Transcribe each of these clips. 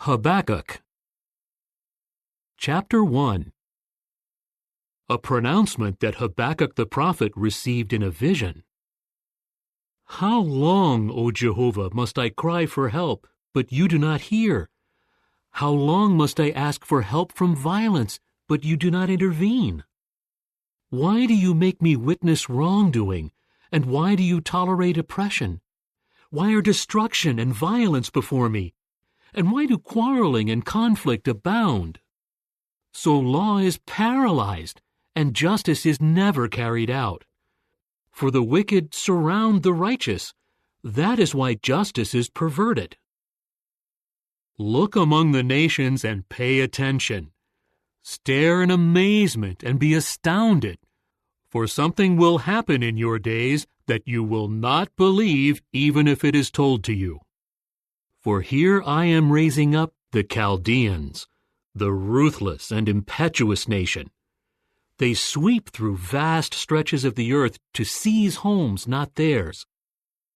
Habakkuk. Chapter 1. A pronouncement that Habakkuk the prophet received in a vision. How long, O Jehovah, must I cry for help, but you do not hear? How long must I ask for help from violence, but you do not intervene? Why do you make me witness wrongdoing, and why do you tolerate oppression? Why are destruction and violence before me? And why do quarreling and conflict abound? So law is paralyzed, and justice is never carried out. For the wicked surround the righteous. That is why justice is perverted. Look among the nations and pay attention. Stare in amazement and be astounded, for something will happen in your days that you will not believe even if it is told to you. For here I am raising up the Chaldeans, the ruthless and impetuous nation. They sweep through vast stretches of the earth to seize homes not theirs.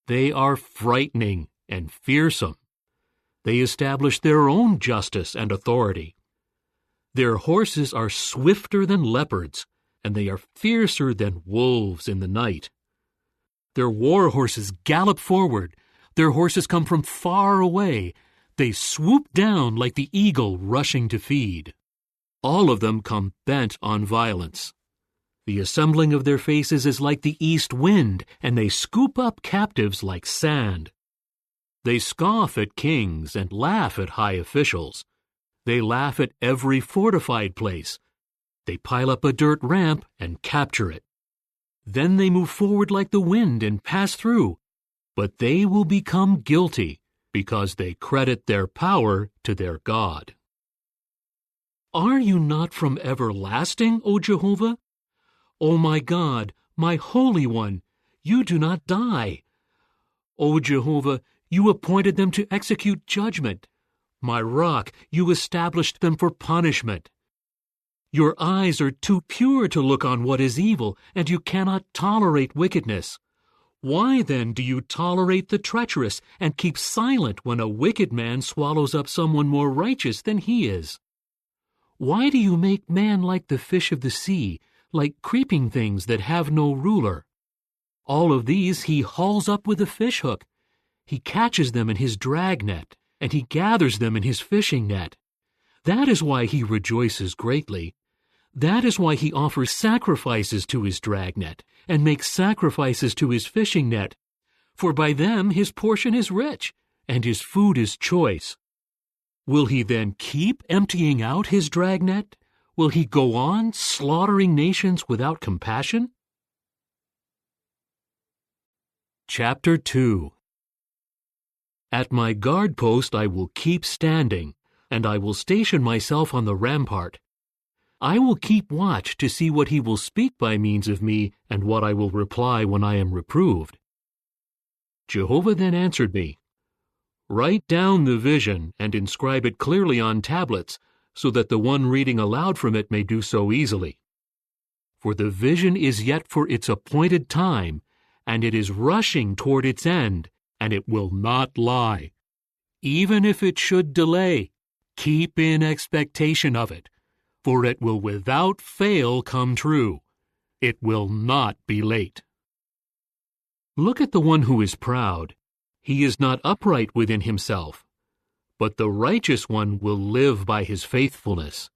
They are frightening and fearsome. They establish their own justice and authority. Their horses are swifter than leopards, and they are fiercer than wolves in the night. Their war horses gallop forward. Their horses come from far away. They swoop down like the eagle rushing to feed. All of them come bent on violence. The assembling of their faces is like the east wind, and they scoop up captives like sand. They scoff at kings and laugh at high officials. They laugh at every fortified place. They pile up a dirt ramp and capture it. Then they move forward like the wind and pass through. But they will become guilty because they credit their power to their God. Are you not from everlasting, O Jehovah? O my God, my Holy One, you do not die. O Jehovah, you appointed them to execute judgment. My rock, you established them for punishment. Your eyes are too pure to look on what is evil, and you cannot tolerate wickedness. Why then do you tolerate the treacherous and keep silent when a wicked man swallows up someone more righteous than he is? Why do you make man like the fish of the sea, like creeping things that have no ruler? All of these he hauls up with a fishhook. He catches them in his dragnet, and he gathers them in his fishing net. That is why he rejoices greatly. That is why he offers sacrifices to his dragnet, and makes sacrifices to his fishing net. For by them his portion is rich, and his food is choice. Will he then keep emptying out his dragnet? Will he go on slaughtering nations without compassion? Chapter 2. At my guard post I will keep standing, and I will station myself on the rampart. I will keep watch to see what he will speak by means of me and what I will reply when I am reproved. Jehovah then answered me, Write down the vision and inscribe it clearly on tablets, so that the one reading aloud from it may do so easily. For the vision is yet for its appointed time, and it is rushing toward its end, and it will not lie. Even if it should delay, keep in expectation of it, for it will without fail come true. It will not be late. Look at the one who is proud. He is not upright within himself, but the righteous one will live by his faithfulness.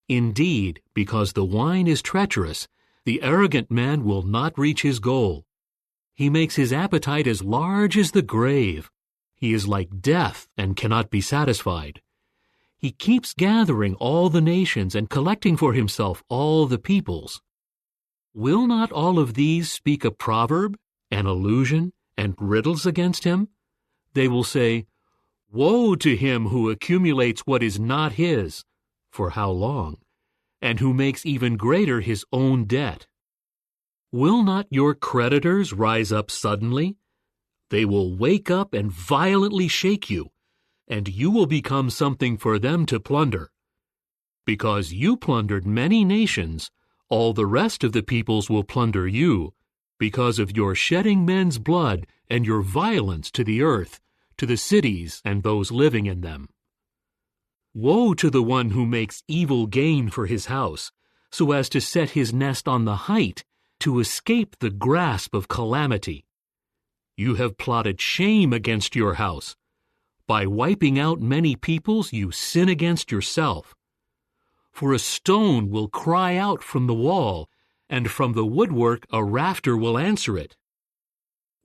Indeed, because the wine is treacherous, the arrogant man will not reach his goal. He makes his appetite as large as the grave. He is like death and cannot be satisfied. He keeps gathering all the nations and collecting for himself all the peoples. Will not all of these speak a proverb, an allusion, and riddles against him? They will say, Woe to him who accumulates what is not his, for how long, and who makes even greater his own debt. Will not your creditors rise up suddenly? They will wake up and violently shake you, and you will become something for them to plunder. Because you plundered many nations, all the rest of the peoples will plunder you, because of your shedding men's blood and your violence to the earth, to the cities and those living in them. Woe to the one who makes evil gain for his house, so as to set his nest on the height, to escape the grasp of calamity. You have plotted shame against your house. By wiping out many peoples, you sin against yourself. For a stone will cry out from the wall, and from the woodwork a rafter will answer it.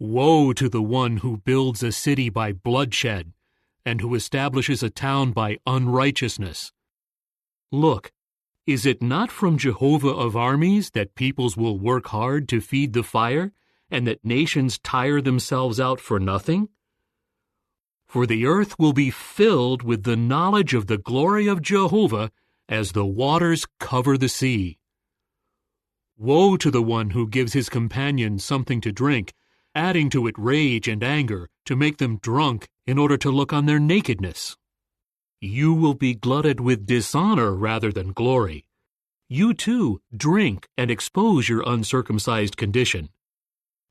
Woe to the one who builds a city by bloodshed, and who establishes a town by unrighteousness. Look, is it not from Jehovah of armies that peoples will work hard to feed the fire, and that nations tire themselves out for nothing? For the earth will be filled with the knowledge of the glory of Jehovah as the waters cover the sea. Woe to the one who gives his companions something to drink, adding to it rage and anger, to make them drunk in order to look on their nakedness. You will be glutted with dishonor rather than glory. You too drink and expose your uncircumcised condition.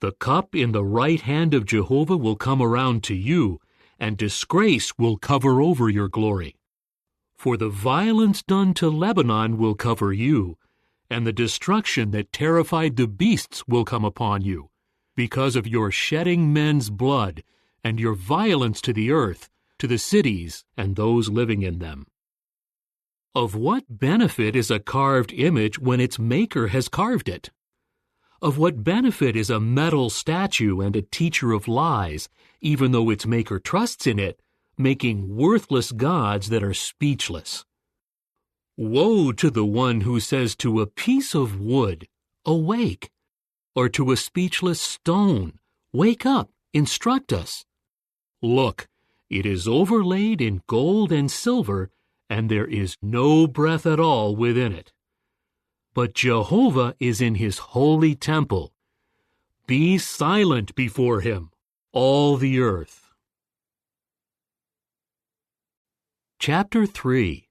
The cup in the right hand of Jehovah will come around to you, and disgrace will cover over your glory. For the violence done to Lebanon will cover you, and the destruction that terrified the beasts will come upon you, because of your shedding men's blood, and your violence to the earth, to the cities and those living in them. Of what benefit is a carved image when its maker has carved it? Of what benefit is a metal statue and a teacher of lies, even though its maker trusts in it, making worthless gods that are speechless? Woe to the one who says to a piece of wood, "Awake," or to a speechless stone, "Wake up, instruct us." Look, it is overlaid in gold and silver, and there is no breath at all within it. But Jehovah is in his holy temple. Be silent before him, all the earth. Chapter 3.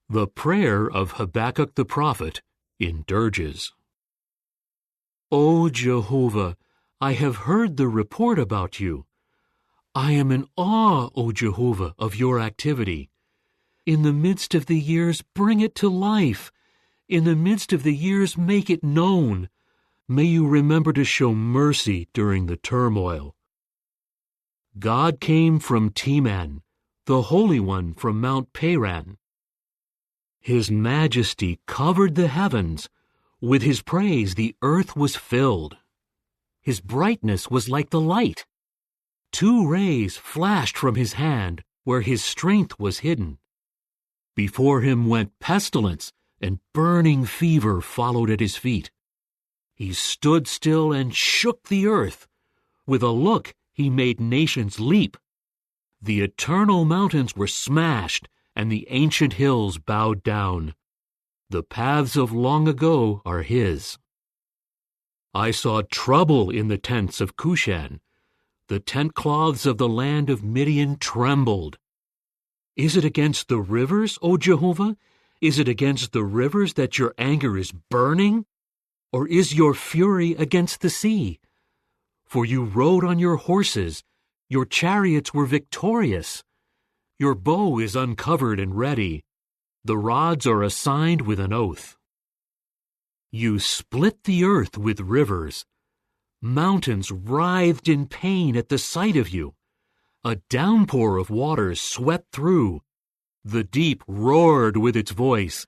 The Prayer of Habakkuk the Prophet in Dirges. O Jehovah, I have heard the report about you. I am in awe, O Jehovah, of your activity. In the midst of the years, bring it to life. In the midst of the years, make it known. May you remember to show mercy during the turmoil. God came from Teman, the Holy One from Mount Paran. His majesty covered the heavens. With his praise the earth was filled. His brightness was like the light. 2 rays flashed from his hand where his strength was hidden. Before him went pestilence, and burning fever followed at his feet. He stood still and shook the earth. With a look he made nations leap. The eternal mountains were smashed, and the ancient hills bowed down. The paths of long ago are his. I saw trouble in the tents of Cushan. The tent cloths of the land of Midian trembled. Is it against the rivers, O Jehovah? Is it against the rivers that your anger is burning? Or is your fury against the sea? For you rode on your horses, your chariots were victorious. Your bow is uncovered and ready. The rods are assigned with an oath. You split the earth with rivers. Mountains writhed in pain at the sight of you. A downpour of waters swept through. The deep roared with its voice.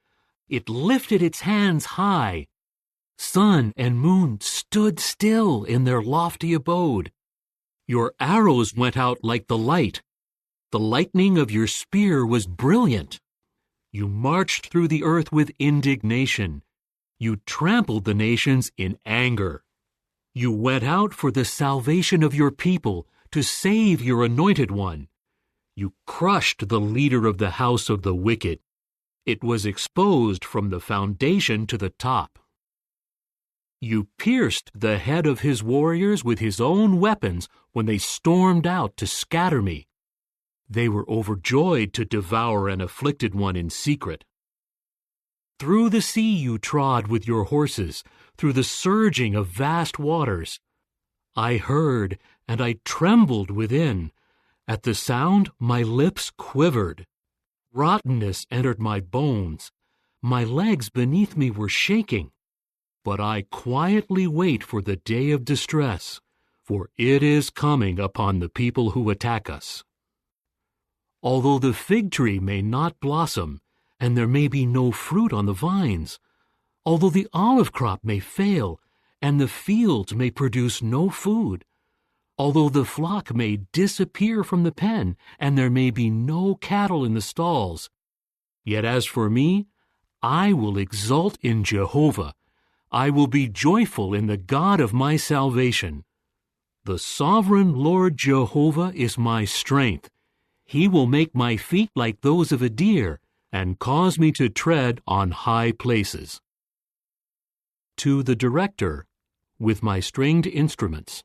It lifted its hands high. Sun and moon stood still in their lofty abode. Your arrows went out like the light. The lightning of your spear was brilliant. You marched through the earth with indignation. You trampled the nations in anger. You went out for the salvation of your people, to save your anointed one. You crushed the leader of the house of the wicked. It was exposed from the foundation to the top. You pierced the head of his warriors with his own weapons when they stormed out to scatter me. They were overjoyed to devour an afflicted one in secret. Through the sea you trod with your horses, through the surging of vast waters. I heard, and I trembled within. At the sound, my lips quivered. Rottenness entered my bones. My legs beneath me were shaking. But I quietly wait for the day of distress, for it is coming upon the people who attack us. Although the fig tree may not blossom, and there may be no fruit on the vines, although the olive crop may fail, and the fields may produce no food, although the flock may disappear from the pen, and there may be no cattle in the stalls, yet as for me, I will exult in Jehovah. I will be joyful in the God of my salvation. The sovereign Lord Jehovah is my strength. He will make my feet like those of a deer, and cause me to tread on high places. To the director, with my stringed instruments.